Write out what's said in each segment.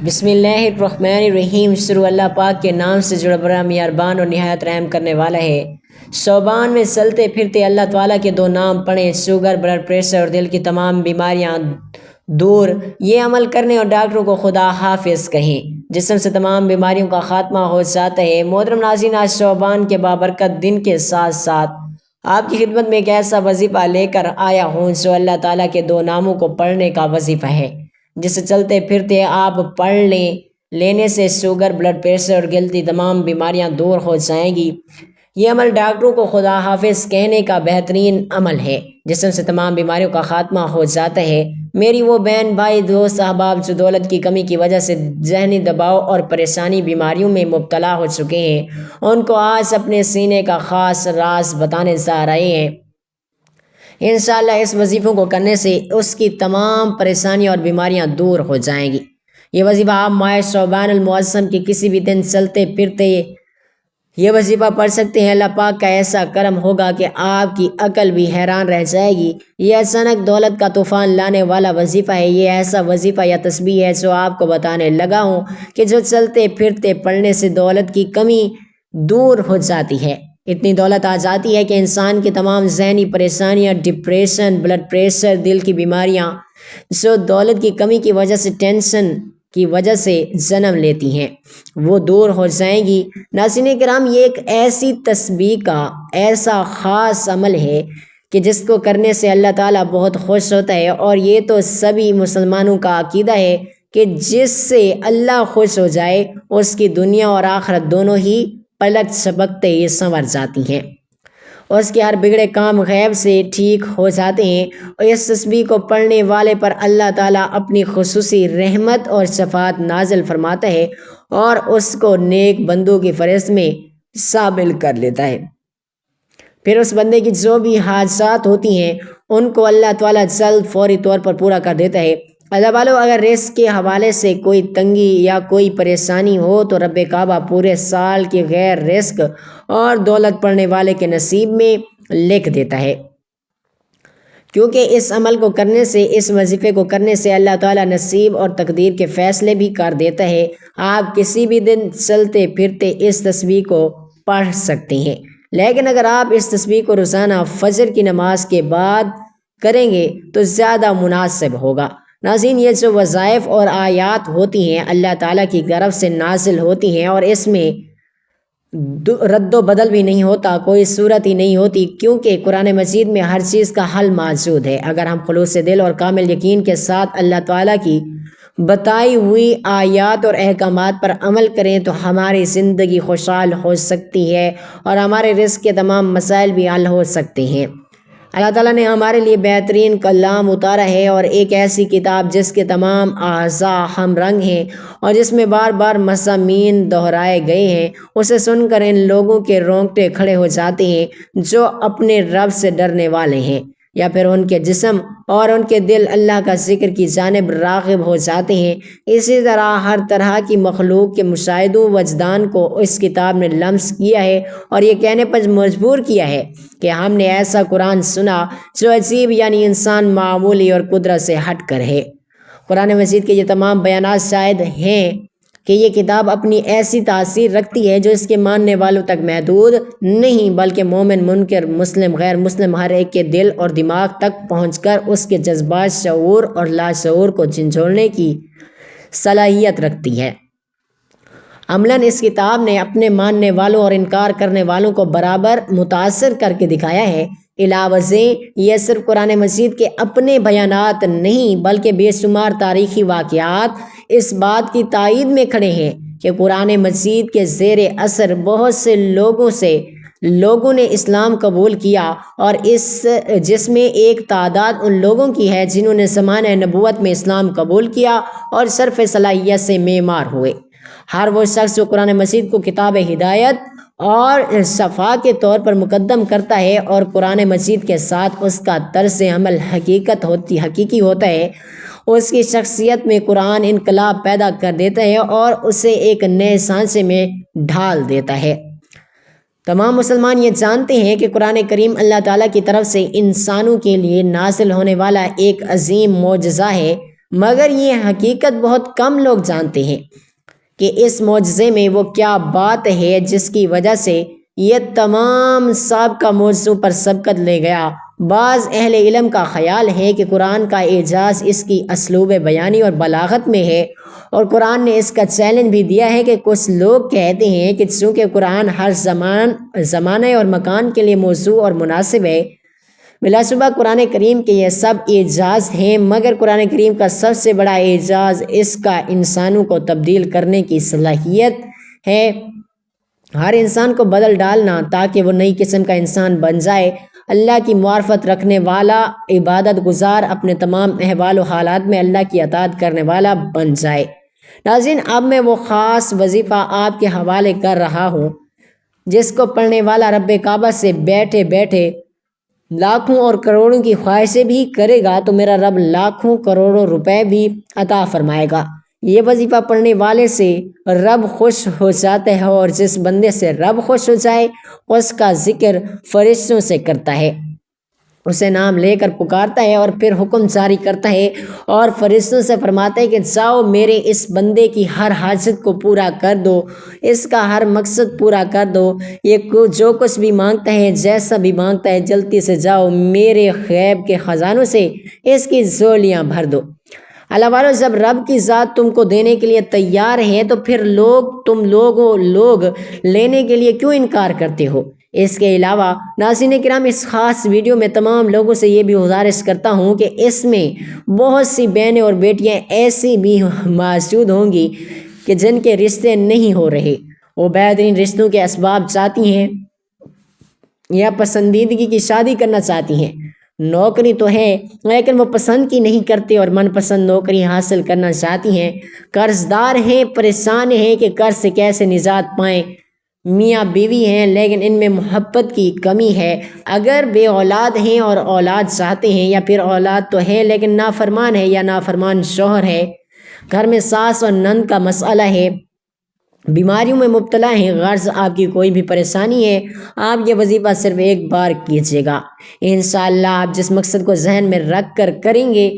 بسم اللہ الرحمن الرحیم۔ شروع اللہ پاک کے نام سے جو بڑا مہربان اور نہایت رحم کرنے والا ہے۔ صوبان میں چلتے پھرتے اللہ تعالیٰ کے دو نام پڑھیں، شوگر، بلڈ پریشر اور دل کی تمام بیماریاں دور۔ یہ عمل کرنے اور ڈاکٹروں کو خدا حافظ کہیں، جسم سے تمام بیماریوں کا خاتمہ ہو جاتا ہے۔ محترم ناظرین، آج صوبان کے بابرکت دن کے ساتھ ساتھ آپ کی خدمت میں ایک ایسا وظیفہ لے کر آیا ہوں جو اللہ تعالیٰ کے دو ناموں کو پڑھنے کا وظیفہ ہے، جسے چلتے پھرتے آپ پڑھ لینے سے شوگر، بلڈ پریشر اور دل کی تمام بیماریاں دور ہو جائیں گی۔ یہ عمل ڈاکٹروں کو خدا حافظ کہنے کا بہترین عمل ہے، جسم سے تمام بیماریوں کا خاتمہ ہو جاتا ہے۔ میری وہ بہن بھائی دوست احباب جو دولت کی کمی کی وجہ سے ذہنی دباؤ اور پریشانی بیماریوں میں مبتلا ہو چکے ہیں، ان کو آج اپنے سینے کا خاص راز بتانے جا رہے ہیں۔ انشاءاللہ اس وظیفوں کو کرنے سے اس کی تمام پریشانیاں اور بیماریاں دور ہو جائیں گی۔ یہ وظیفہ آپ ماہ شعبان المعظم کے کسی بھی دن چلتے پھرتے یہ وظیفہ پڑھ سکتے ہیں۔ اللہ پاک کا ایسا کرم ہوگا کہ آپ کی عقل بھی حیران رہ جائے گی۔ یہ اچانک دولت کا طوفان لانے والا وظیفہ ہے۔ یہ ایسا وظیفہ یا تسبیح ہے جو آپ کو بتانے لگا ہوں کہ جو چلتے پھرتے پڑھنے سے دولت کی کمی دور ہو جاتی ہے۔ اتنی دولت آ جاتی ہے کہ انسان کی تمام ذہنی پریشانیاں، ڈپریشن، بلڈ پریشر، دل کی بیماریاں جو دولت کی کمی کی وجہ سے، ٹینشن کی وجہ سے جنم لیتی ہیں، وہ دور ہو جائیں گی۔ ناظرین کرام، یہ ایک ایسی تسبیح کا ایسا خاص عمل ہے کہ جس کو کرنے سے اللہ تعالیٰ بہت خوش ہوتا ہے، اور یہ تو سبھی مسلمانوں کا عقیدہ ہے کہ جس سے اللہ خوش ہو جائے اس کی دنیا اور آخرت دونوں ہی پلک جھپکتے ہی سنور جاتی ہیں، اور اس کے ہر بگڑے کام غیب سے ٹھیک ہو جاتے ہیں۔ اور اس تسبیح کو پڑھنے والے پر اللہ تعالیٰ اپنی خصوصی رحمت اور شفاعت نازل فرماتا ہے اور اس کو نیک بندوں کی فہرست میں شامل کر لیتا ہے۔ پھر اس بندے کی جو بھی حاجات ہوتی ہیں ان کو اللہ تعالیٰ جلد فوری طور پر پورا کر دیتا ہے۔ اللہ والو، اگر رزق کے حوالے سے کوئی تنگی یا کوئی پریشانی ہو تو رب کعبہ پورے سال کی غیر رزق اور دولت پڑھنے والے کے نصیب میں لکھ دیتا ہے، کیونکہ اس عمل کو کرنے سے، اس وظیفے کو کرنے سے اللہ تعالیٰ نصیب اور تقدیر کے فیصلے بھی کر دیتا ہے۔ آپ کسی بھی دن چلتے پھرتے اس تسبیح کو پڑھ سکتے ہیں، لیکن اگر آپ اس تسبیح کو روزانہ فجر کی نماز کے بعد کریں گے تو زیادہ مناسب ہوگا۔ ناظرین، یہ جو وظائف اور آیات ہوتی ہیں اللہ تعالیٰ کی طرف سے نازل ہوتی ہیں، اور اس میں رد و بدل بھی نہیں ہوتا، کوئی صورت ہی نہیں ہوتی، کیونکہ قرآن مجید میں ہر چیز کا حل موجود ہے۔ اگر ہم خلوص دل اور کامل یقین کے ساتھ اللہ تعالیٰ کی بتائی ہوئی آیات اور احکامات پر عمل کریں تو ہماری زندگی خوشحال ہو سکتی ہے اور ہمارے رزق کے تمام مسائل بھی حل ہو سکتے ہیں۔ اللہ تعالیٰ نے ہمارے لیے بہترین کلام اتارا ہے اور ایک ایسی کتاب جس کے تمام اعضاء ہم رنگ ہیں اور جس میں بار بار مضامین دہرائے گئے ہیں۔ اسے سن کر ان لوگوں کے رونگٹے کھڑے ہو جاتے ہیں جو اپنے رب سے ڈرنے والے ہیں، یا پھر ان کے جسم اور ان کے دل اللہ کا ذکر کی جانب راغب ہو جاتے ہیں۔ اسی طرح ہر طرح کی مخلوق کے مشاہدوں وجدان کو اس کتاب نے لمس کیا ہے اور یہ کہنے پر مجبور کیا ہے کہ ہم نے ایسا قرآن سنا جو عجیب، یعنی انسان معمولی اور قدرت سے ہٹ کر ہے۔ قرآن مجید کے یہ تمام بیانات شاہد ہیں کہ یہ کتاب اپنی ایسی تاثیر رکھتی ہے جو اس کے ماننے والوں تک محدود نہیں، بلکہ مومن، منکر، مسلم، غیر مسلم، ہر ایک کے دل اور دماغ تک پہنچ کر اس کے جذبات، شعور اور لاشعور کو جھنجھوڑنے کی صلاحیت رکھتی ہے۔ عملاً اس کتاب نے اپنے ماننے والوں اور انکار کرنے والوں کو برابر متاثر کر کے دکھایا ہے۔ علاوہ ازیں یہ صرف قرآن مجید کے اپنے بیانات نہیں بلکہ بے شمار تاریخی واقعات اس بات کی تائید میں کھڑے ہیں کہ قرآن مجید کے زیر اثر بہت سے لوگوں نے اسلام قبول کیا، اور جس میں ایک تعداد ان لوگوں کی ہے جنہوں نے زمانہ نبوت میں اسلام قبول کیا اور صرف صلاحیت سے معمار ہوئے۔ ہر وہ شخص جو قرآن مجید کو کتاب ہدایت اور شفا کے طور پر مقدم کرتا ہے اور قرآن مجید کے ساتھ اس کا طرز عمل حقیقی ہوتا ہے، اس کی شخصیت میں قرآن انقلاب پیدا کر دیتا ہے اور اسے ایک نئے سانچے میں ڈھال دیتا ہے۔ تمام مسلمان یہ جانتے ہیں کہ قرآن کریم اللہ تعالیٰ کی طرف سے انسانوں کے لیے نازل ہونے والا ایک عظیم معجزہ ہے۔ مگر یہ حقیقت بہت کم لوگ جانتے ہیں کہ اس معجزے میں وہ کیا بات ہے جس کی وجہ سے یہ تمام سابقہ معجزوں پر سبقت لے گیا۔ بعض اہل علم کا خیال ہے کہ قرآن کا اعجاز اس کی اسلوب بیانی اور بلاغت میں ہے، اور قرآن نے اس کا چیلنج بھی دیا ہے کہ کچھ لوگ کہتے ہیں کہ چونکہ قرآن ہر زمانے اور مکان کے لیے موضوع اور مناسب ہے، بلا شبہ قرآن کریم کے یہ سب اعجاز ہیں، مگر قرآن کریم کا سب سے بڑا اعجاز اس کا انسانوں کو تبدیل کرنے کی صلاحیت ہے، ہر انسان کو بدل ڈالنا تاکہ وہ نئی قسم کا انسان بن جائے، اللہ کی معرفت رکھنے والا، عبادت گزار، اپنے تمام احوال و حالات میں اللہ کی اطاعت کرنے والا بن جائے۔ ناظرین، اب میں وہ خاص وظیفہ آپ کے حوالے کر رہا ہوں جس کو پڑھنے والا رب کعبہ سے بیٹھے بیٹھے لاکھوں اور کروڑوں کی خواہشیں بھی کرے گا تو میرا رب لاکھوں کروڑوں روپے بھی عطا فرمائے گا۔ یہ وظیفہ پڑھنے والے سے رب خوش ہو جاتا ہے، اور جس بندے سے رب خوش ہو جائے اس کا ذکر فرشتوں سے کرتا ہے، اسے نام لے کر پکارتا ہے اور پھر حکم جاری کرتا ہے اور فرشتوں سے فرماتا ہے کہ جاؤ میرے اس بندے کی ہر حاجت کو پورا کر دو، اس کا ہر مقصد پورا کر دو، یہ جو کچھ بھی مانگتا ہے، جیسا بھی مانگتا ہے، جلدی سے جاؤ میرے غیب کے خزانوں سے اس کی جھولیاں بھر دو۔ اللہ والو، جب رب کی ذات تم کو دینے کے لیے تیار ہے تو پھر تم لوگ لینے کے لیے کیوں انکار کرتے ہو؟ اس کے علاوہ ناظرین کرام، اس خاص ویڈیو میں تمام لوگوں سے یہ بھی گزارش کرتا ہوں کہ اس میں بہت سی بہنیں اور بیٹیاں ایسی بھی موجود ہوں گی کہ جن کے رشتے نہیں ہو رہے، وہ بہترین رشتوں کے اسباب چاہتی ہیں یا پسندیدگی کی شادی کرنا چاہتی ہیں، نوکری تو ہے لیکن وہ پسند کی نہیں کرتے اور من پسند نوکری حاصل کرنا چاہتی ہیں، قرض دار ہیں، پریشان ہیں کہ قرض سے کیسے نجات پائیں، میاں بیوی ہیں لیکن ان میں محبت کی کمی ہے، اگر بے اولاد ہیں اور اولاد چاہتے ہیں، یا پھر اولاد تو ہے لیکن نافرمان ہے یا نافرمان شوہر ہے، گھر میں ساس اور نند کا مسئلہ ہے، بیماریوں میں مبتلا ہیں، غرض آپ کی کوئی بھی پریشانی ہے، آپ یہ وظیفہ صرف ایک بار کیجیے گا، انشاءاللہ آپ جس مقصد کو ذہن میں رکھ کر کریں گے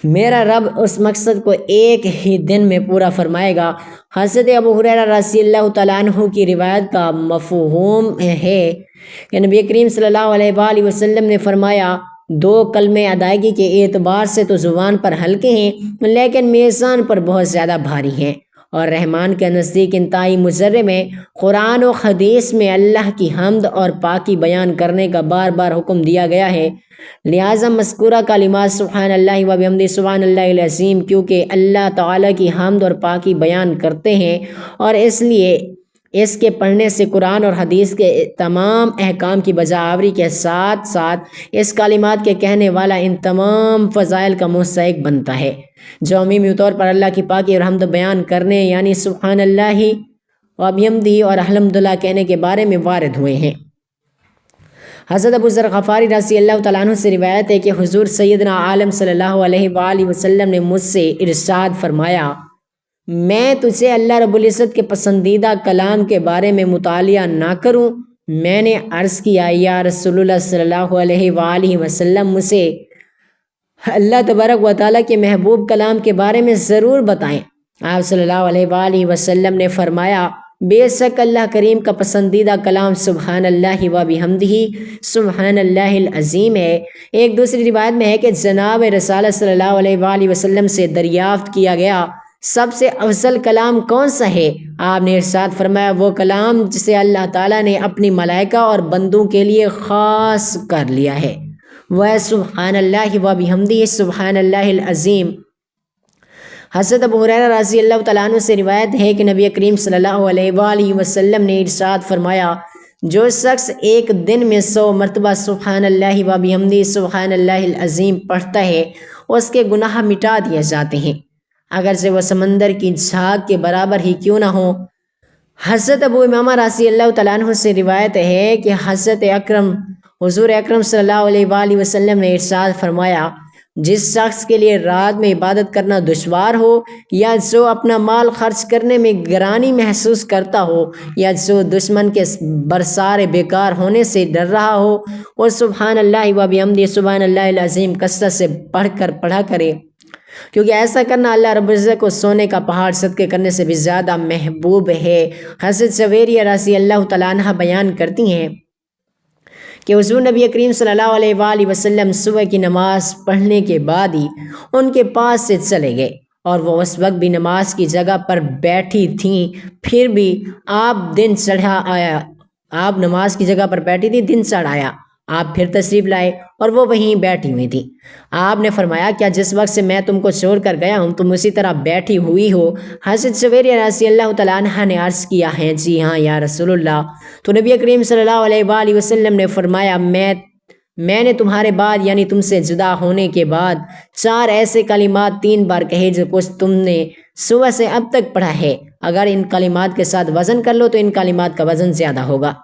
میرا رب اس مقصد کو ایک ہی دن میں پورا فرمائے گا۔ حضرت ابو ہریرہ رضی اللہ تعالیٰ عنہ کی روایت کا مفہوم ہے کہ نبی کریم صلی اللہ علیہ وآلہ وسلم نے فرمایا، دو کلمے ادائیگی کے اعتبار سے تو زبان پر ہلکے ہیں لیکن میزان پر بہت زیادہ بھاری ہیں، اور رحمان کے نزدیک انتہائی مجرم ہے۔ قرآن و حدیث میں اللہ کی حمد اور پاکی بیان کرنے کا بار بار حکم دیا گیا ہے، لہٰذا مذکورہ کلمات سبحان اللہ و بحمدہ سبحان اللہ العظیم کیونکہ اللہ تعالیٰ کی حمد اور پاکی بیان کرتے ہیں، اور اس لیے اس کے پڑھنے سے قرآن اور حدیث کے تمام احکام کی بجاوری کے ساتھ ساتھ اس کلمات کے کہنے والا ان تمام فضائل کا مستحق بنتا ہے جو عمومی طور پر اللہ کی پاکی اور حمد بیان کرنے یعنی سبحان اللہ و بحمدہ اور الحمدللہ کہنے کے بارے میں وارد ہوئے ہیں۔ حضرت ابو ذر غفاری رضی اللہ تعالیٰ عنہ سے روایت ہے کہ حضور سیدنا عالم صلی اللہ علیہ وآلہ وسلم نے مجھ سے ارشاد فرمایا، میں تجھے اللہ رب العزت کے پسندیدہ کلام کے بارے میں مطالعہ نہ کروں؟ میں نے عرض کیا، یا رسول اللہ صلی اللہ علیہ وآلہ وسلم، مجھے اللہ تبارک و تعالیٰ کے محبوب کلام کے بارے میں ضرور بتائیں۔ آپ صلی اللہ علیہ وآلہ وسلم نے فرمایا، بے شک اللہ کریم کا پسندیدہ کلام سبحان اللہ و بحمدہ سبحان اللہ العظیم ہے۔ ایک دوسری روایت میں ہے کہ جناب رسالت صلی اللہ علیہ وآلہ وسلم سے دریافت کیا گیا، سب سے افضل کلام کون سا ہے؟ آپ نے ارشاد فرمایا، وہ کلام جسے اللہ تعالیٰ نے اپنی ملائکہ اور بندوں کے لیے خاص کر لیا ہے، وہ سبحان اللہ و بحمدہ سبحان اللہ العظیم۔ حضرت ابو ہریرہ رضی اللہ تعالیٰ عنہ سے روایت ہے کہ نبی کریم صلی اللہ علیہ وآلہ وسلم نے ارشاد فرمایا، جو شخص ایک دن میں 100 مرتبہ سبحان اللہ و بحمدہ سبحان اللہ العظیم پڑھتا ہے اس کے گناہ مٹا دیے جاتے ہیں، اگرچہ وہ سمندر کی جھاگ کے برابر ہی کیوں نہ ہو۔ حضرت ابو امامہ رضی اللہ تعالیٰ عنہ سے روایت ہے کہ حضور اکرم صلی اللہ علیہ وآلہ وسلم نے ارشاد فرمایا، جس شخص کے لیے رات میں عبادت کرنا دشوار ہو، یا جو اپنا مال خرچ کرنے میں گرانی محسوس کرتا ہو، یا جو دشمن کے برسار بیکار ہونے سے ڈر رہا ہو، اور سبحان اللہ و بحمدہ سبحان اللہ العظیم کثرت سے پڑھا کرے کیونکہ ایسا کرنا اللہ رب العزت کو سونے کا پہاڑ صدقے کرنے سے بھی زیادہ محبوب ہے۔ حضرت جویریہ رضی اللہ تعالیٰ عنہ بیان کرتی ہیں کہ حضور نبی کریم صلی اللہ علیہ وآلہ وسلم صبح کی نماز پڑھنے کے بعد ہی ان کے پاس سے چلے گئے، اور وہ اس وقت بھی نماز کی جگہ پر بیٹھی تھیں، پھر بھی آپ نماز کی جگہ پر بیٹھی تھی، دن چڑھ آیا، آپ پھر تشریف لائے اور وہ وہیں بیٹھی ہوئی تھی۔ آپ نے فرمایا کیا جس وقت سے میں تم کو چھوڑ کر گیا ہوں تم اسی طرح بیٹھی ہوئی ہو؟ حضرت جویریہ رضی اللہ تعالیٰ عنہ نے عرض کیا ہے جی ہاں یا رسول اللہ۔ تو نبی کریم صلی اللہ علیہ وآلہ وسلم نے فرمایا میں نے تمہارے بعد یعنی تم سے جدا ہونے کے بعد 4 ایسے کلمات 3 بار کہے جو کچھ تم نے صبح سے اب تک پڑھا ہے، اگر ان کلمات کے ساتھ وزن کر لو تو ان کلمات کا وزن زیادہ ہوگا۔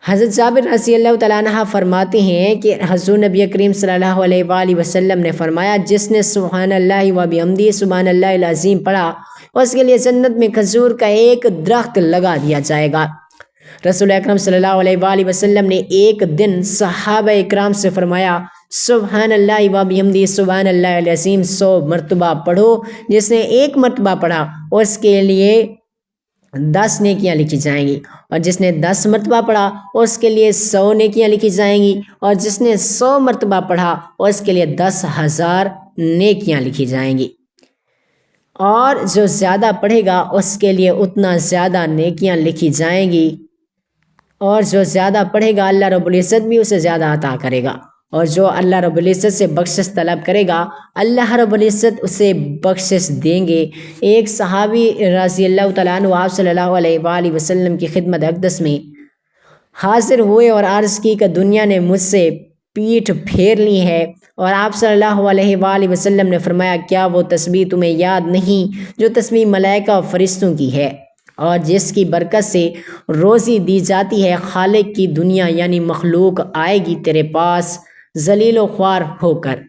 حضرت جابر رضی اللہ تعالیٰ عنہ فرماتے ہیں کہ حضور نبی کریم صلی اللہ علیہ وآلہ وسلم نے فرمایا جس نے سبحان اللہ و بحمدہ سبحان اللہ العظیم پڑھا اس کے لیے جنت میں کھجور کا ایک درخت لگا دیا جائے گا۔ رسول اکرم صلی اللہ علیہ وآلہ وسلم نے ایک دن صحابہ اکرام سے فرمایا سبحان اللہ و بحمدہ سبحان اللہ العظیم 100 مرتبہ پڑھو، جس نے 1 مرتبہ پڑھا اس کے لیے 10 نیکیاں لکھی جائیں گی، اور جس نے 10 مرتبہ پڑھا اس کے لیے 100 نیکیاں لکھی جائیں گی، اور جس نے 100 مرتبہ پڑھا اس کے لیے 10,000 نیکیاں لکھی جائیں گی، اور جو زیادہ پڑھے گا اس کے لیے اتنا زیادہ نیکیاں لکھی جائیں گی، اور جو زیادہ پڑھے گا اللہ رب العزت بھی اسے زیادہ عطا کرے گا، اور جو اللہ رب العزت سے بخشش طلب کرے گا اللہ رب العزت اسے بخشش دیں گے۔ ایک صحابی رضی اللہ تعالیٰ عنہ آپ صلی اللہ علیہ وآلہ وسلم کی خدمت اقدس میں حاضر ہوئے اور عرض کی کہ دنیا نے مجھ سے پیٹھ پھیر لی ہے، اور آپ صلی اللہ علیہ وآلہ وسلم نے فرمایا کیا وہ تسبیح تمہیں یاد نہیں جو تسبیح ملائکہ و فرشتوں کی ہے، اور جس کی برکت سے روزی دی جاتی ہے؟ خالق کی دنیا یعنی مخلوق آئے گی تیرے پاس ذلیل و خوار ہو کر،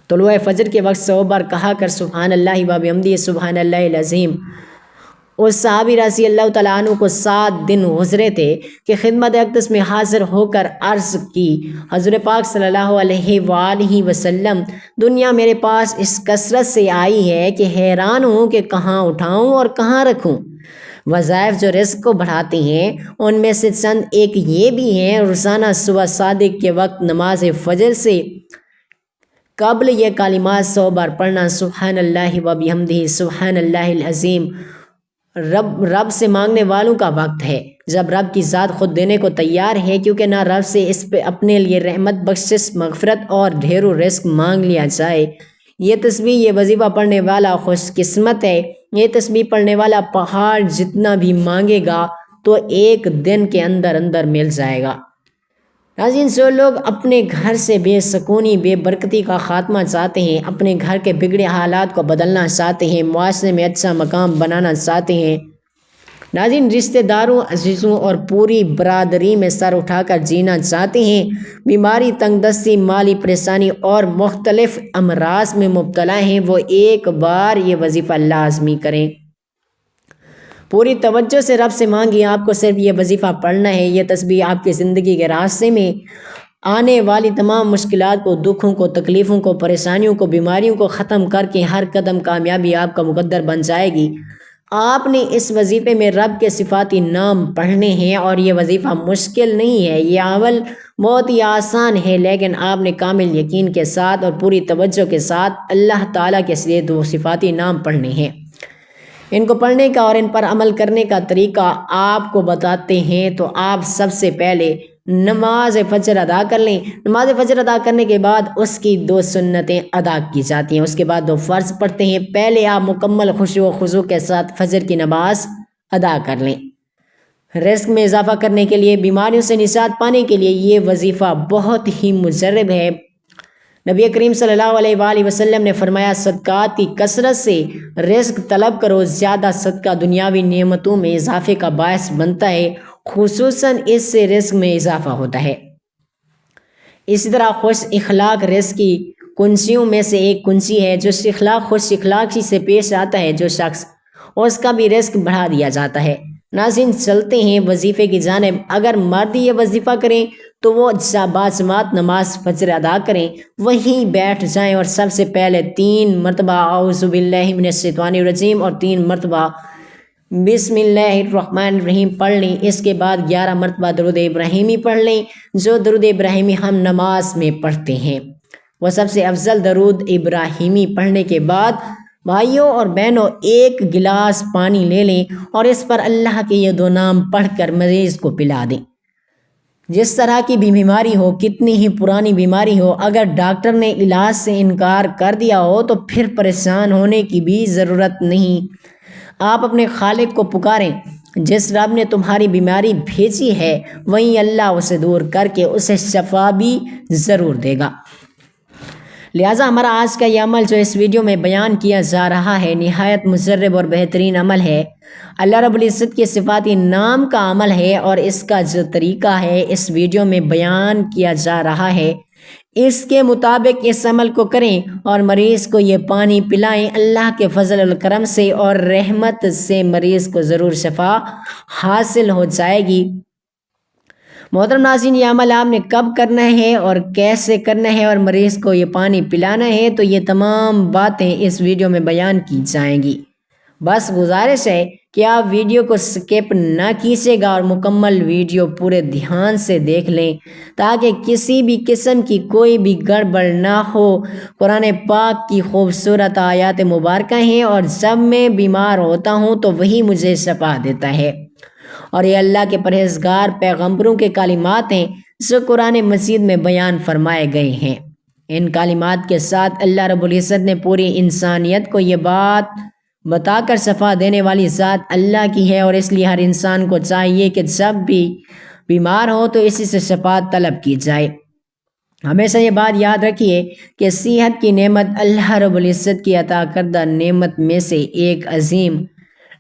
طلوع فجر کے وقت 100 بار کہا کر سبحان اللہ و بحمدہ سبحان اللہ العظیم۔ اس صحابی رضی اللہ تعالیٰ عنہ کو 7 دن گزرے تھے کہ خدمت اقدس میں حاضر ہو کر عرض کی حضور پاک صلی اللہ علیہ وآلہ وسلم دنیا میرے پاس اس کثرت سے آئی ہے کہ حیران ہوں کہ کہاں اٹھاؤں اور کہاں رکھوں۔ وظائف جو رزق کو بڑھاتے ہیں ان میں سے چند ایک یہ بھی ہیں روزانہ صبح صادق کے وقت نماز فجر سے قبل یہ کلمات 100 بار پڑھنا سبحان اللہ و بحمدہ سبحان اللہ العظیم۔ رب سے مانگنے والوں کا وقت ہے جب رب کی ذات خود دینے کو تیار ہے، کیونکہ نہ رب سے اس پہ اپنے لیے رحمت بخشش مغفرت اور ڈھیر و رزق مانگ لیا جائے۔ یہ تسبیح یہ وظیفہ پڑھنے والا خوش قسمت ہے۔ یہ تسبیح پڑھنے والا پہاڑ جتنا بھی مانگے گا تو ایک دن کے اندر اندر مل جائے گا۔ ناظرین، جو لوگ اپنے گھر سے بے سکونی بے برکتی کا خاتمہ چاہتے ہیں، اپنے گھر کے بگڑے حالات کو بدلنا چاہتے ہیں، معاشرے میں اچھا مقام بنانا چاہتے ہیں، ناظرین رشتہ داروں عزیزوں اور پوری برادری میں سر اٹھا کر جینا چاہتے ہیں، بیماری تنگ دستی مالی پریشانی اور مختلف امراض میں مبتلا ہیں، وہ ایک بار یہ وظیفہ لازمی کریں۔ پوری توجہ سے رب سے مانگیں، آپ کو صرف یہ وظیفہ پڑھنا ہے۔ یہ تسبیح آپ کی زندگی کے راستے میں آنے والی تمام مشکلات کو، دکھوں کو، تکلیفوں کو، پریشانیوں کو، بیماریوں کو ختم کر کے ہر قدم کامیابی آپ کا مقدر بن جائے گی۔ آپ نے اس وظیفے میں رب کے صفاتی نام پڑھنے ہیں، اور یہ وظیفہ مشکل نہیں ہے، یہ عمل بہت ہی آسان ہے، لیکن آپ نے کامل یقین کے ساتھ اور پوری توجہ کے ساتھ اللہ تعالیٰ کے لیے 2 صفاتی نام پڑھنے ہیں۔ ان کو پڑھنے کا اور ان پر عمل کرنے کا طریقہ آپ کو بتاتے ہیں۔ تو آپ سب سے پہلے نماز فجر ادا کر لیں۔ نماز فجر ادا کرنے کے بعد اس کی 2 سنتیں ادا کی جاتی ہیں، اس کے بعد 2 فرض پڑھتے ہیں۔ پہلے آپ مکمل خشوع و خضوع کے ساتھ فجر کی نماز ادا کر لیں۔ رزق میں اضافہ کرنے کے لیے، بیماریوں سے نجات پانے کے لیے یہ وظیفہ بہت ہی مجرب ہے۔ نبی کریم صلی اللہ علیہ وآلہ وسلم نے فرمایا صدقات کی کثرت سے رزق طلب کرو، زیادہ صدقہ دنیاوی نعمتوں میں اضافے کا باعث بنتا ہے، خصوصاً اس سے رزق میں اضافہ ہوتا ہے۔ اسی طرح خوش اخلاق رزق کی کنجیوں میں سے ایک کنجی ہے۔ جو خوش اخلاقی سے پیش آتا ہے جو شخص، اس کا بھی رزق بڑھا دیا جاتا ہے۔ ناظرین چلتے ہیں وظیفے کی جانب۔ اگر مرد یہ وظیفہ کریں تو وہ باجماعت نماز فجر ادا کریں، وہیں بیٹھ جائیں اور سب سے پہلے 3 مرتبہ اعوذ باللہ من الشیطان الرجیم اور 3 مرتبہ بسم اللہ الرحمن الرحیم پڑھ لیں۔ اس کے بعد 11 مرتبہ درود ابراہیمی پڑھ لیں، جو درود ابراہیمی ہم نماز میں پڑھتے ہیں۔ وہ سب سے افضل درود ابراہیمی پڑھنے کے بعد بھائیوں اور بہنوں 1 گلاس پانی لے لیں اور اس پر اللہ کے یہ 2 نام پڑھ کر مریض کو پلا دیں۔ جس طرح کی بھی بیماری ہو، کتنی ہی پرانی بیماری ہو، اگر ڈاکٹر نے علاج سے انکار کر دیا ہو تو پھر پریشان ہونے کی بھی ضرورت نہیں۔ آپ اپنے خالق کو پکاریں، جس رب نے تمہاری بیماری بھیجی ہے وہیں اللہ اسے دور کر کے اسے شفا بھی ضرور دے گا۔ لہٰذا ہمارا آج کا یہ عمل جو اس ویڈیو میں بیان کیا جا رہا ہے نہایت مجرب اور بہترین عمل ہے۔ اللہ رب العزت کے صفاتی نام کا عمل ہے اور اس کا جو طریقہ ہے اس ویڈیو میں بیان کیا جا رہا ہے، اس کے مطابق اس عمل کو کریں اور مریض کو یہ پانی پلائیں۔ اللہ کے فضل و کرم سے اور رحمت سے مریض کو ضرور شفا حاصل ہو جائے گی۔ محترم ناظرین، یہ عمل آپ نے کب کرنا ہے اور کیسے کرنا ہے اور مریض کو یہ پانی پلانا ہے، تو یہ تمام باتیں اس ویڈیو میں بیان کی جائیں گی۔ بس گزارش ہے کہ آپ ویڈیو کو سکپ نہ کیجیے گا اور مکمل ویڈیو پورے دھیان سے دیکھ لیں تاکہ کسی بھی قسم کی کوئی بھی گڑبڑ نہ ہو۔ قرآن پاک کی خوبصورت آیات مبارکہ ہیں اور جب میں بیمار ہوتا ہوں تو وہی مجھے شفا دیتا ہے، اور یہ اللہ کے پرہیزگار پیغمبروں کے کلمات ہیں جو قرآن مجید میں بیان فرمائے گئے ہیں۔ ان کلمات کے ساتھ اللہ رب العزت نے پوری انسانیت کو یہ بات بتا کر شفا دینے والی ذات اللہ کی ہے، اور اس لیے ہر انسان کو چاہیے کہ جب بھی بیمار ہو تو اسی سے شفا طلب کی جائے۔ ہمیشہ یہ بات یاد رکھیے کہ صحت کی نعمت اللہ رب العزت کی عطا کردہ نعمت میں سے ایک عظیم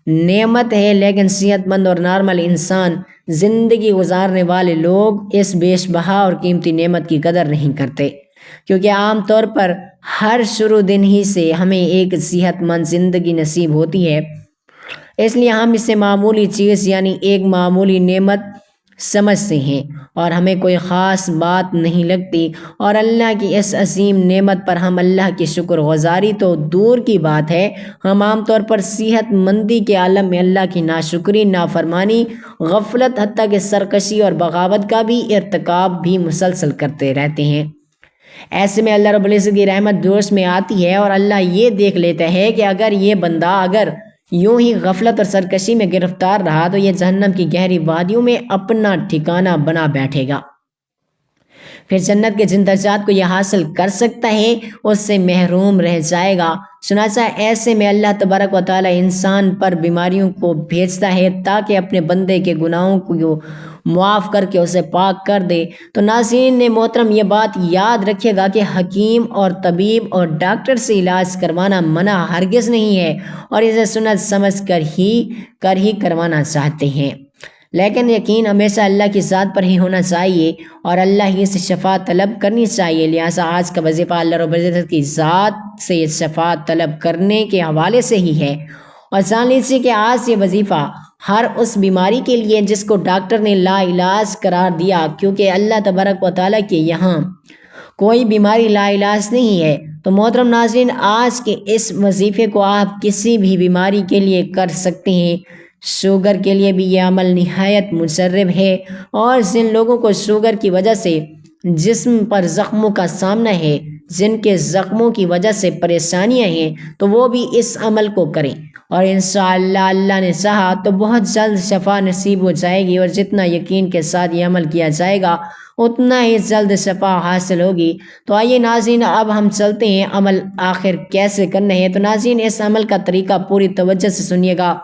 نعمت ہے، لیکن صحت مند اور نارمل انسان، زندگی گزارنے والے لوگ اس بیش بہا اور قیمتی نعمت کی قدر نہیں کرتے، کیونکہ عام طور پر ہر شروع دن ہی سے ہمیں ایک صحت مند زندگی نصیب ہوتی ہے، اس لیے ہم اسے معمولی چیز یعنی ایک معمولی نعمت سمجھتے ہیں اور ہمیں کوئی خاص بات نہیں لگتی، اور اللہ کی اس عظیم نعمت پر ہم اللہ کی شکر گزاری تو دور کی بات ہے، ہم عام طور پر صحت مندی کے عالم میں اللہ کی ناشکری، نافرمانی، غفلت، حتیٰ کہ سرکشی اور بغاوت کا بھی ارتکاب بھی مسلسل کرتے رہتے ہیں۔ ایسے میں اللہ رب العزت کی رحمت جوش میں آتی ہے اور اللہ یہ دیکھ لیتا ہے کہ اگر یہ بندہ اگر یوں ہی غفلت اور سرکشی میں گرفتار رہا تو یہ جہنم کی گہری وادیوں میں اپنا ٹھکانہ بنا بیٹھے گا، پھر جنت کے جن درجات کو یہ حاصل کر سکتا ہے اس سے محروم رہ جائے گا۔ چنانچہ ایسے میں اللہ تبارک و تعالی انسان پر بیماریوں کو بھیجتا ہے تاکہ اپنے بندے کے گناہوں کو معاف کر کے اسے پاک کر دے۔ تو ناظرین نے محترم یہ بات یاد رکھیے گا کہ حکیم اور طبیب اور ڈاکٹر سے علاج کروانا منع ہرگز نہیں ہے، اور اسے سنت سمجھ کر ہی کروانا چاہتے ہیں، لیکن یقین ہمیشہ اللہ کی ذات پر ہی ہونا چاہیے اور اللہ ہی سے شفا طلب کرنی چاہیے۔ لہٰذا آج کا وظیفہ اللہ رب العزت کی ذات سے شفا طلب کرنے کے حوالے سے ہی ہے، اور جان لیجیے کہ آج یہ وظیفہ ہر اس بیماری کے لیے جس کو ڈاکٹر نے لا علاج قرار دیا، کیونکہ اللہ تبارک و تعالیٰ کے یہاں کوئی بیماری لا علاج نہیں ہے۔ تو محترم ناظرین، آج کے اس وظیفے کو آپ کسی بھی بیماری کے لیے کر سکتے ہیں۔ شوگر کے لیے بھی یہ عمل نہایت مجرب ہے، اور جن لوگوں کو شوگر کی وجہ سے جسم پر زخموں کا سامنا ہے، جن کے زخموں کی وجہ سے پریشانیاں ہیں، تو وہ بھی اس عمل کو کریں، اور انشاءاللہ اللہ نے چاہا تو بہت جلد شفا نصیب ہو جائے گی، اور جتنا یقین کے ساتھ یہ عمل کیا جائے گا اتنا ہی جلد شفا حاصل ہوگی۔ تو آئیے ناظرین، اب ہم چلتے ہیں عمل آخر کیسے کرنا ہے۔ تو ناظرین، اس عمل کا طریقہ پوری توجہ سے سنیے گا،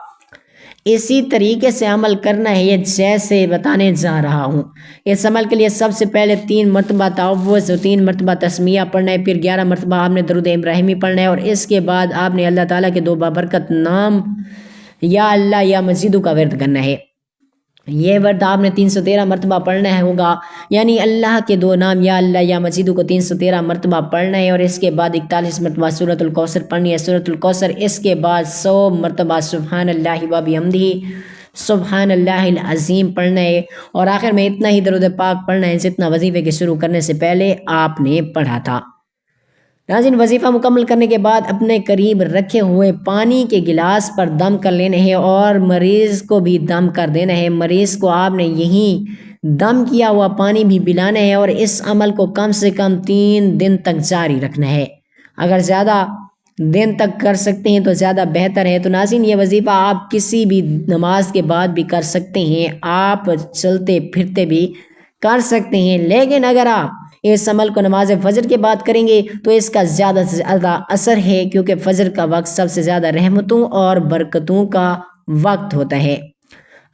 اسی طریقے سے عمل کرنا ہے یہ جیسے بتانے جا رہا ہوں۔ اس عمل کے لیے سب سے پہلے 3 مرتبہ تعوذ و 3 مرتبہ تسمیہ پڑھنا ہے، پھر 11 مرتبہ آپ نے درود ابراہیمی پڑھنا ہے، اور اس کے بعد آپ نے اللہ تعالیٰ کے 2 بابرکت نام یا اللہ یا مجیدو کا ورد کرنا ہے۔ یہ ورد آپ نے 313 مرتبہ پڑھنا ہوگا، یعنی اللہ کے 2 نام یا اللہ یا مجیدو کو 313 مرتبہ پڑھنا ہے، اور اس کے بعد 41 مرتبہ سورۃ الکوثر پڑھنی ہے، سورۃ الکوثر۔ اس کے بعد 100 مرتبہ سبحان اللہ و بحمدہ، سبحان اللہ العظیم پڑھنا ہے، اور آخر میں اتنا ہی درود پاک پڑھنا ہے جتنا وظیفے کے شروع کرنے سے پہلے آپ نے پڑھا تھا۔ ناظرین، وظیفہ مکمل کرنے کے بعد اپنے قریب رکھے ہوئے پانی کے گلاس پر دم کر لینا ہے اور مریض کو بھی دم کر دینا ہے۔ مریض کو آپ نے یہیں دم کیا ہوا پانی بھی پلانا ہے، اور اس عمل کو کم سے کم 3 دن تک جاری رکھنا ہے۔ اگر زیادہ دن تک کر سکتے ہیں تو زیادہ بہتر ہے۔ تو ناظرین، یہ وظیفہ آپ کسی بھی نماز کے بعد بھی کر سکتے ہیں، آپ چلتے پھرتے بھی کر سکتے ہیں، لیکن اگر آپ اس عمل کو نماز فجر کے بعد کریں گے تو اس کا زیادہ سے زیادہ اثر ہے، کیونکہ فجر کا وقت سب سے زیادہ رحمتوں اور برکتوں کا وقت ہوتا ہے۔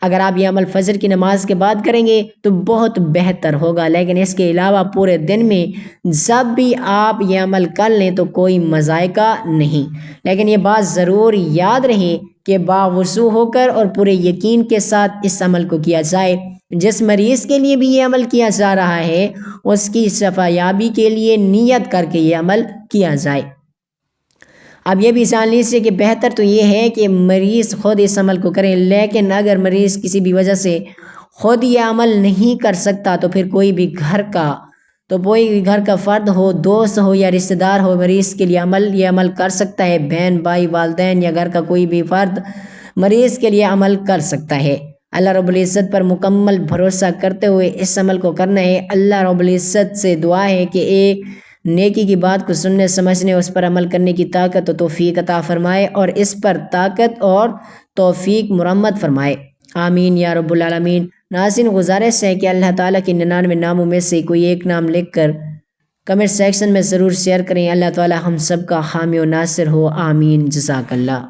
اگر آپ یہ عمل فجر کی نماز کے بعد کریں گے تو بہت بہتر ہوگا، لیکن اس کے علاوہ پورے دن میں جب بھی آپ یہ عمل کر لیں تو کوئی مذائقہ نہیں۔ لیکن یہ بات ضرور یاد رہے کہ باوضو ہو کر اور پورے یقین کے ساتھ اس عمل کو کیا جائے۔ جس مریض کے لیے بھی یہ عمل کیا جا رہا ہے اس کی شفا یابی کے لیے نیت کر کے یہ عمل کیا جائے۔ اب یہ بھی جان لیجیے کہ بہتر تو یہ ہے کہ مریض خود اس عمل کو کریں، لیکن اگر مریض کسی بھی وجہ سے خود یہ عمل نہیں کر سکتا تو پھر کوئی بھی گھر کا فرد ہو، دوست ہو یا رشتہ دار ہو، مریض کے لیے یہ عمل کر سکتا ہے۔ بہن، بھائی، والدین یا گھر کا کوئی بھی فرد مریض کے لیے عمل کر سکتا ہے۔ اللہ رب العزت پر مکمل بھروسہ کرتے ہوئے اس عمل کو کرنا ہے۔ اللہ رب العزت سے دعا ہے کہ ایک نیکی کی بات کو سننے، سمجھنے، اس پر عمل کرنے کی طاقت و توفیق عطا فرمائے، اور اس پر طاقت اور توفیق مرمت فرمائے، آمین یا رب العالمین۔ ناظرین، گزارش ہے کہ اللہ تعالیٰ کی 99 ناموں میں سے کوئی ایک نام لکھ کر کمنٹ سیکشن میں ضرور شیئر کریں۔ اللہ تعالیٰ ہم سب کا حامی و ناصر ہو، آمین، جزاک اللہ۔